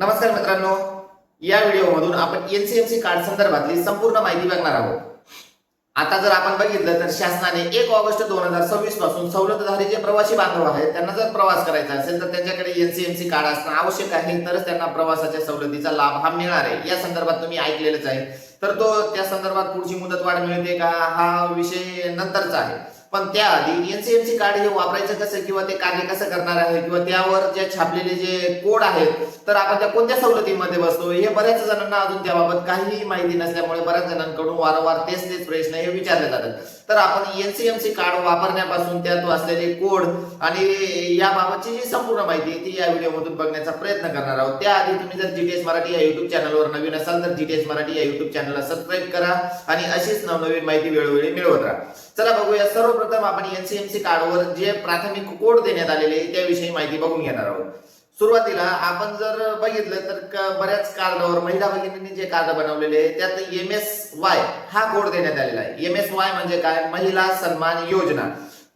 नमस्कार मित्रांनो, या व्हिडिओमधून आपण एनसीएमसी कार्ड संदर्भातली संपूर्ण माहिती बघणार आहोत. आता जर आपण बघितलं तर शासनाने 1 ऑगस्ट 2026 पासून सवलतधारी जे प्रवासी बांधव आहेत त्यांना जर प्रवास करायचा असेल तर त्यांच्याकडे एनसीएमसी कार्ड असणं आवश्यक आहे, तरच त्यांना प्रवासाच्या सवलतीचा लाभ हा मिळणार आहे. या संदर्भात तुम्ही ऐकलेलंच आहे. तर त्या संदर्भात पुढची मुदतवाढ मिळते का हा विषय नंतरचा आहे. पण त्याआधी एनसीएमसी कार्ड हे वापरायचं कसं किंवा ते कार्य कसं करणार आहे किंवा त्यावर जे छापलेले जे कोड आहेत तर आपण त्या कोणत्या सवलतीमध्ये बसतो हे बऱ्याच जणांना अजून त्याबाबत काहीही माहिती नसल्यामुळे बऱ्याच जणांकडून वारंवार तेच प्रश्न हे विचारले जातात. तर आपण एनसीएमसी कार्ड वापरण्यापासून त्यात असलेले कोड आणि याबाबतची जी संपूर्ण माहिती ती या व्हिडिओमधून बघण्याचा प्रयत्न करणार आहोत. त्याआधी तुम्ही जर जीटीएस मराठी या युट्यूब चॅनलवर नवीन असाल तर जीटीएस मराठी या युट्यूब चॅनलला सबस्क्राईब करा आणि अशीच नवनवीन माहिती वेळोवेळी मिळवत राहा. चला बघूया. सर्वप्रथम आपण एनसीएमसी कार्डवर जे प्राथमिक कोड देण्यात आलेले त्याविषयी माहिती बघून घेणार आहोत. सुरुवातीला आपण जर बघितलं तर बऱ्याच कार्डावर महिला भगिनींनी जे कार्ड बनवलेले आहे त्यात MSY हा कोड देण्यात आलेला आहे. MSY म्हणजे काय? महिला सन्मान योजना.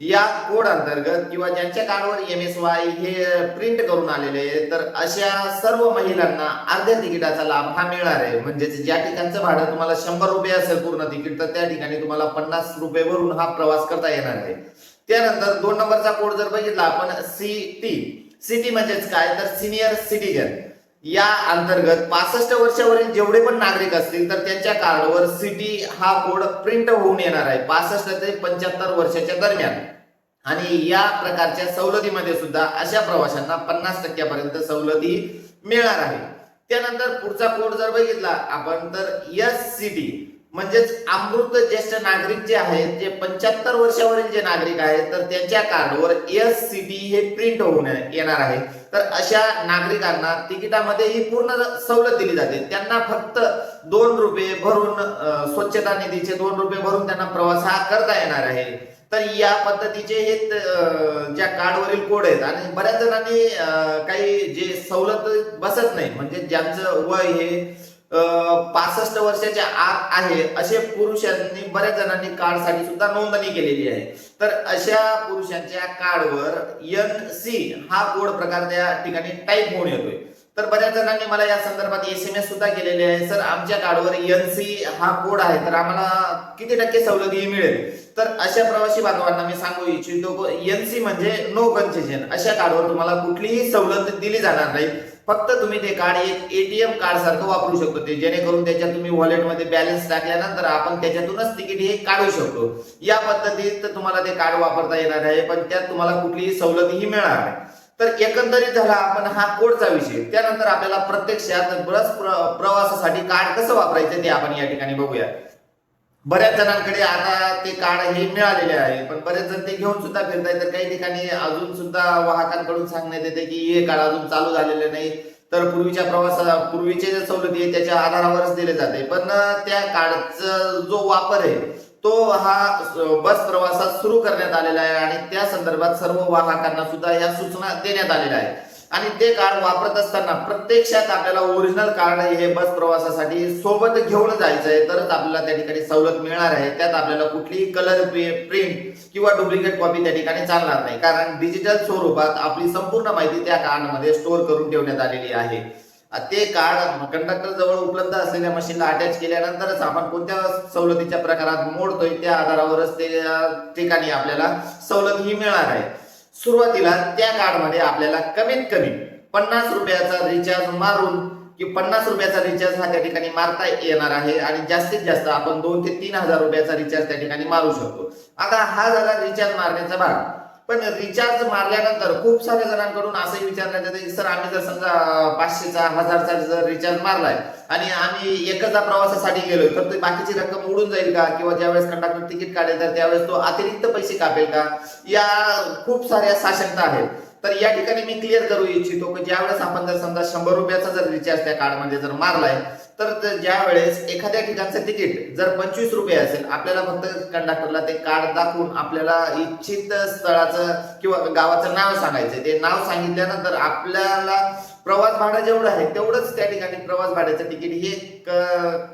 या कोड अंतर्गत किंवा ज्यांच्या कार्डवर MSY हे प्रिंट करून आलेले आहे तर अशा सर्व महिलांना अर्ध्या तिकिटाचा लाभ हा मिळणार आहे. म्हणजे ज्या ठिकाणचं भाडं तुम्हाला 100 रुपये असेल पूर्ण तिकीट तर त्या ठिकाणी तुम्हाला 50 रुपये भरून हा प्रवास करता येणार आहे. त्यानंतर 2 नंबरचा कोड जर बघितला आपण सिटी म्हणजेच काय तर सिनियर सिटीजन. या अंतर्गत 65 वर्षावरील जेवढे पण नागरिक असतील तर त्यांच्या कार्डवर सिटी हा कोड प्रिंट होऊन येणार आहे 65 ते 75 वर्षाच्या दरम्यान. आणि या प्रकारच्या सवलतीमध्ये सुद्धा अशा प्रवाशांना 50% पर्यंत सवलती मिळणार आहे. त्यानंतर पुढचा कोड जर बघितला आपण तर SCT म्हणजेच अमृत ज्येष्ठ नागरिक जे आहेत जे 75 वर्षावरील जे नागरिक आहेत तर त्यांच्या कार्डवर SCT हे प्रिंट होऊन येणार आहे. तर अशा नागरिकांना तिकिटामध्ये ही पूर्ण सवलत दिली जाते. त्यांना फक्त 2 रुपये भरून स्वच्छता निधीचे 2 रुपये भरून त्यांना प्रवास हा करता येणार आहे. तर या पद्धतीचे हे ज्या कार्डवरील कोड आहेत आणि बऱ्याच जणांनी काही जे सवलत बसत नाही म्हणजे ज्यांचं वय हे 65 वर्षाच्या आत आहे असे पुरुषांनी बऱ्याच जणांनी कार्डसाठी सुद्धा नोंदणी केलेली आहे. तर अशा पुरुषांच्या कार्डवर NC हा कोड प्रकार त्या ठिकाणी टाईप होऊन येतोय. तर बऱ्याच जणांनी मला या संदर्भात SMS सुद्धा केलेले आहे. सर आमच्या कार्डवर NC हा कोड आहे तर आम्हाला किती टक्के सवलती मिळेल? तर अशा प्रवासी बांधवांना मी सांगू इच्छितो NC म्हणजे नो कन्सेशन. अशा कार्डवर तुम्हाला कुठलीही सवलत दिली जाणार नाही. फक्त तुम्ही ते कार्ड एक ATM कार्ड सारखं वापरू शकतो ते जेणेकरून त्याच्यात तुम्ही वॉलेटमध्ये बॅलन्स टाकल्यानंतर आपण त्याच्यातूनच तिकीट हे काढू शकतो. या पद्धतीत तुम्हाला ते कार्ड वापरता येणार आहे पण त्यात तुम्हाला कुठलीही सवलतही मिळणार नाही. तर एकंदरीत झाला आपण हा कोडचा विषय. त्यानंतर आपल्याला प्रत्यक्षात बस प्रवासासाठी कार्ड कसं वापरायचं ते आपण या ठिकाणी बघूया. बऱ्याच जणांकडे आता ते कार्ड हे मिळालेले आहे पण बरेच जण ते घेऊन सुद्धा फिरतायत. तर काही ठिकाणी अजून सुद्धा वाहकांकडून सांगण्यात येते की हे कार्ड अजून चालू झालेले नाही. तर पूर्वीचे जे सवलती आहे त्याच्या आधारावरच दिले जाते. पण त्या कार्डचा जो वापर आहे तो हा बस प्रवासात सुरू करण्यात आलेला आहे आणि त्या संदर्भात सर्व वाहकांना सुद्धा या सूचना देण्यात आलेल्या आहेत. आणि ते कार्ड वापरत असताना प्रत्यक्षात आपल्याला ओरिजिनल कार्ड हे बस प्रवासासाठी सोबत घेऊन जायचं आहे तरच आपल्याला त्या ठिकाणी सवलत मिळणार आहे. त्यात आपल्याला कुठलीही कलर प्रिंट किंवा डुप्लिकेट कॉपी त्या ठिकाणी चालणार नाही कारण डिजिटल स्वरूपात आपली संपूर्ण माहिती त्या कार्डमध्ये स्टोअर करून ठेवण्यात आलेली आहे. ते कार्ड कंडक्टर जवळ उपलब्ध असलेल्या मशीनला अटॅच केल्यानंतरच आपण कोणत्या सवलतीच्या प्रकारात मोडतोय त्या आधारावरच ते ठिकाणी आपल्याला सवलत ही मिळणार आहे. सुरुवातीला त्या कार्डमध्ये आपल्याला कमीत कमी 50 रुपयाचा रिचार्ज मारून की 50 रुपयाचा रिचार्ज हा त्या ठिकाणी मारता येणार आहे आणि जास्तीत जास्त आपण 2 ते 3 हजार रुपयाचा रिचार्ज त्या ठिकाणी मारू शकतो. आता हा झाला रिचार्ज मारण्याचा भाग. पण रिचार्ज मारल्यानंतर खूप साऱ्या जणांकडून असंही विचारण्यात येते की सर आम्ही जर समजा 500चा 1000चा जर रिचार्ज मारलाय आणि आम्ही एकदा प्रवासासाठी गेलोय तर ते बाकीची रक्कम उडून जाईल का किंवा ज्यावेळेस कंडक्टर तिकीट काढेल तर त्यावेळेस तो अतिरिक्त पैसे कापेल का? या खूप साऱ्या साशंका आहेत. तर या ठिकाणी मी क्लिअर करू इच्छितो की ज्यावेळेस आपण जर समजा 100 रुपयाचा जर रिचार्ज त्या कार्डमध्ये जर मारलाय तर ज्या वेळेस एखाद्या ठिकाणचं तिकीट जर 25 रुपये असेल आपल्याला फक्त कंडक्टरला ते कार्ड दाखवून आपल्याला इच्छित स्थळाचं किंवा गावाचं नाव सांगायचं. ते नाव सांगितल्यानंतर आपल्याला प्रवास भाडं जेवढं आहे तेवढंच त्या ठिकाणी प्रवास भाड्याचं तिकीट हे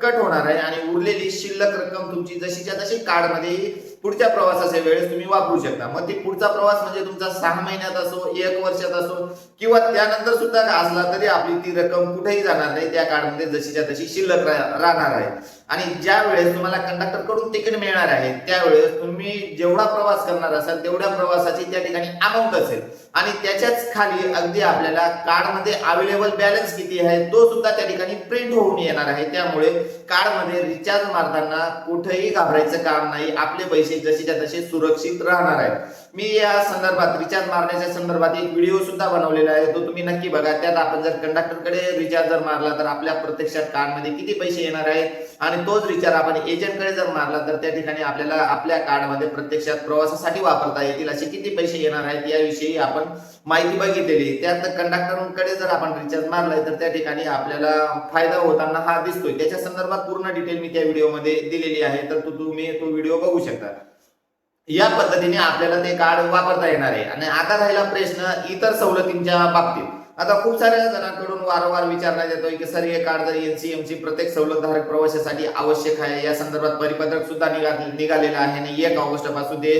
कट होणार आहे आणि उरलेली शिल्लक रक्कम तुमची जशीच्या तशी कार्डमध्ये पुढच्या प्रवासाच्या वेळेस तुम्ही वापरू शकता। मग ती पुढचा प्रवास म्हणजे तुमचा 6 महिन्यात असो, 1 वर्षात असो किंवा त्यानंतर सुद्धा असला तरी आपली ती रक्कम कुठेही जाणार नाही, त्या कार्डमध्ये जशीच्या तशी शिल्लक राहणार आहे। आणि ज्या वेळेस तुम्हाला कंडक्टर कडून तिकीट मिळणार आहे त्यावेळेस तुम्ही जेवढा प्रवास करणार असाल तेवढ्या प्रवासाची त्या ठिकाणी अमाउंट असेल आणि त्याच्याच खाली अगदी आपल्याला कार्डमध्ये अवेलेबल बॅलन्स किती आहे तो सुद्धा त्या ठिकाणी प्रिंट होऊन येणार आहे। त्यामुळे कार्डमध्ये रिचार्ज मारताना कुठेही घाबरायचं काम नाही, आपले पैसे जशीच्या तसे सुरक्षित राहणार आहेत। मी या संदर्भात रिचार्ज मारण्याच्या संदर्भात एक व्हिडिओ सुद्धा बनवलेला आहे, तो तुम्ही नक्की बघा। त्यात आपण जर कंडक्टरकडे रिचार्ज जर मारला तर आपल्या प्रत्यक्षात कार्डमध्ये किती पैसे येणार आहेत आणि तोच रिचार्ज आपण एजंटकडे जर मारला तर त्या ठिकाणी आपल्याला आपल्या कार्डमध्ये प्रत्यक्षात प्रवासासाठी वापरता येतील असे किती पैसे येणार आहेत याविषयी आपण माहिती बघितलेली। त्यात कंडक्टरकडे जर आपण रिचार्ज मारलाय तर त्या ठिकाणी आपल्याला फायदा होताना हा दिसतोय। त्याच्या संदर्भात पूर्ण डिटेल मी त्या व्हिडिओमध्ये दिलेली आहे, तर तुम्ही तो व्हिडिओ बघू शकता। या पद्धतीने आपल्याला ते कार्ड वापरता येणार आहे। आणि आता राहिला प्रश्न इतर सवलतींच्या बाबतीत। आता खूप साऱ्या जणांकडून वारंवार विचारण्यात येतोय की सर हे कार्ड जर एनसीएमसी प्रत्येक सवलतधारक प्रवाशासाठी आवश्यक आहे, या संदर्भात परिपत्रक सुद्धा निघालेलं आहे आणि 1 ऑगस्ट पासून ते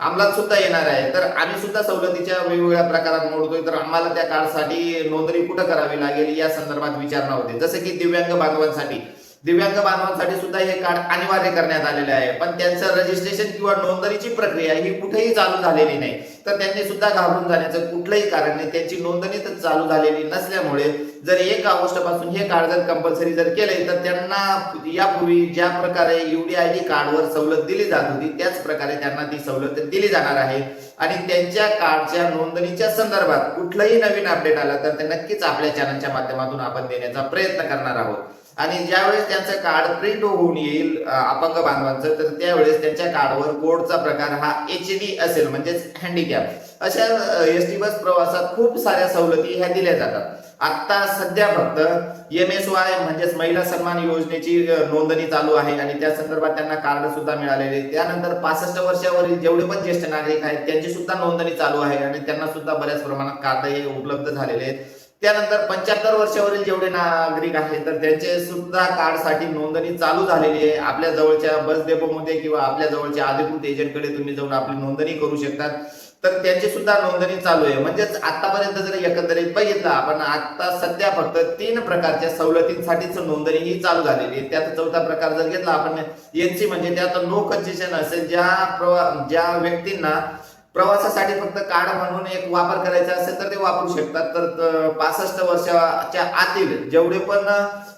अंमलात सुद्धा येणार आहे। तर आम्ही सुद्धा सवलतीच्या वेगवेगळ्या प्रकारात मोडतोय, तर आम्हाला त्या कार्डसाठी नोंदणी कुठे करावी लागेल या संदर्भात विचारणा होते। जसे की दिव्यांग बांधवांसाठी सुद्धा हे कार्ड अनिवार्य करण्यात आलेले आहे, पण त्यांचं रजिस्ट्रेशन किंवा नोंदणीची प्रक्रिया ही कुठेही चालू झालेली नाही। तर त्यांनी सुद्धा घाबरून जाण्याचं कुठलंही कारण नाही, त्यांची नोंदणी तर चालू झालेली नसल्यामुळे जर 1 ऑगस्ट पासून हे कार्ड जर कंपल्सरी जर केले तर त्यांना यापूर्वी ज्या प्रकारे UDID कार्डवर सवलत दिली जात होती त्याच प्रकारे त्यांना ती सवलत दिली जाणार आहे। आणि त्यांच्या कार्डच्या नोंदणीच्या संदर्भात कुठलंही नवीन अपडेट आला तर ते नक्कीच आपल्या चॅनलच्या माध्यमातून आपण देण्याचा प्रयत्न करणार आहोत। आणि ज्यावेळेस त्यांचं कार्ड प्रिंट होऊन येईल अपंग बांधवांचं, तर त्यावेळेस त्यांच्या कार्डवर कोडचा प्रकार हा HD असेल, म्हणजेच हँडिकॅप। अशा एसटी बस प्रवासात खूप साऱ्या सवलती ह्या दिल्या जातात। आता सध्या फक्त MSY म्हणजेच महिला सन्मान योजनेची नोंदणी चालू आहे आणि त्या संदर्भात त्यांना कार्ड सुद्धा मिळालेले। त्यानंतर 65 वर्षावरील जेवढे पण ज्येष्ठ नागरिक आहेत त्यांची सुद्धा नोंदणी चालू आहे आणि त्यांना सुद्धा बऱ्याच प्रमाणात कार्ड हे उपलब्ध झालेले आहेत। त्यानंतर 75 वर्षावरील जेवढे नागरिक आहेत तर त्यांचे सुद्धा कार्डसाठी नोंदणी चालू झालेली आहे। आपल्या जवळच्या बस डेपोमध्ये किंवा आपल्या जवळच्या अधिकृत एजंटकडे तुम्ही जाऊन आपली नोंदणी करू शकता, तर त्यांची सुद्धा नोंदणी चालू आहे। म्हणजेच आतापर्यंत जर एकंदरीत बघितलं आपण, आता सध्या फक्त 3 प्रकारच्या सवलतींसाठीच नोंदणी ही चालू झालेली आहे। त्यात चौथा प्रकार जर घेतला आपण NC म्हणजे त्यात नो कन्सेशन असेल, ज्या व्यक्तींना प्रवासासाठी फक्त कार्ड म्हणून एक वापर करायचा असेल तर ते वापरू शकतात। तर 65 वर्षाच्या आतील जेवढे पण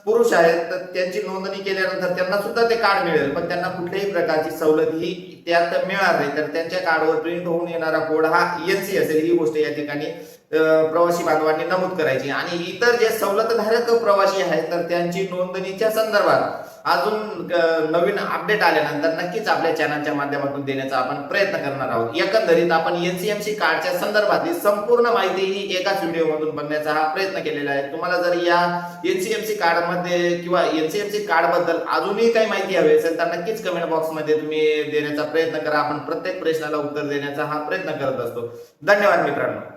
पुरुष आहेत तर त्यांची नोंदणी केल्यानंतर त्यांना सुद्धा ते कार्ड मिळेल, पण त्यांना कुठल्याही प्रकारची सवलत ही त्यात मिळणार नाही। तर त्यांच्या कार्डवर प्रिंट होऊन येणारा कोड हा NC असेल, ही गोष्ट या ठिकाणी प्रवासी बांधवांनी नमूद करायची। आणि इतर जे सवलतधारक प्रवासी आहेत तर त्यांची नोंदणीच्या संदर्भात अजून नवीन अपडेट आल्यानंतर नक्कीच आपल्या चॅनलच्या माध्यमातून देण्याचा आपण प्रयत्न करणार आहोत। एकंदरीत आपण NCMC कार्डच्या संदर्भातली संपूर्ण माहिती ही एकाच व्हिडिओमधून बघण्याचा हा प्रयत्न केलेला आहे। तुम्हाला जर या NCMC कार्डमध्ये किंवा NCMC कार्ड बद्दल अजूनही काही माहिती हवी असेल तर नक्कीच कमेंट बॉक्समध्ये तुम्ही देण्याचा प्रयत्न करा। आपण प्रत्येक प्रश्नाला उत्तर देण्याचा हा प्रयत्न करत असतो। धन्यवाद मित्रांनो।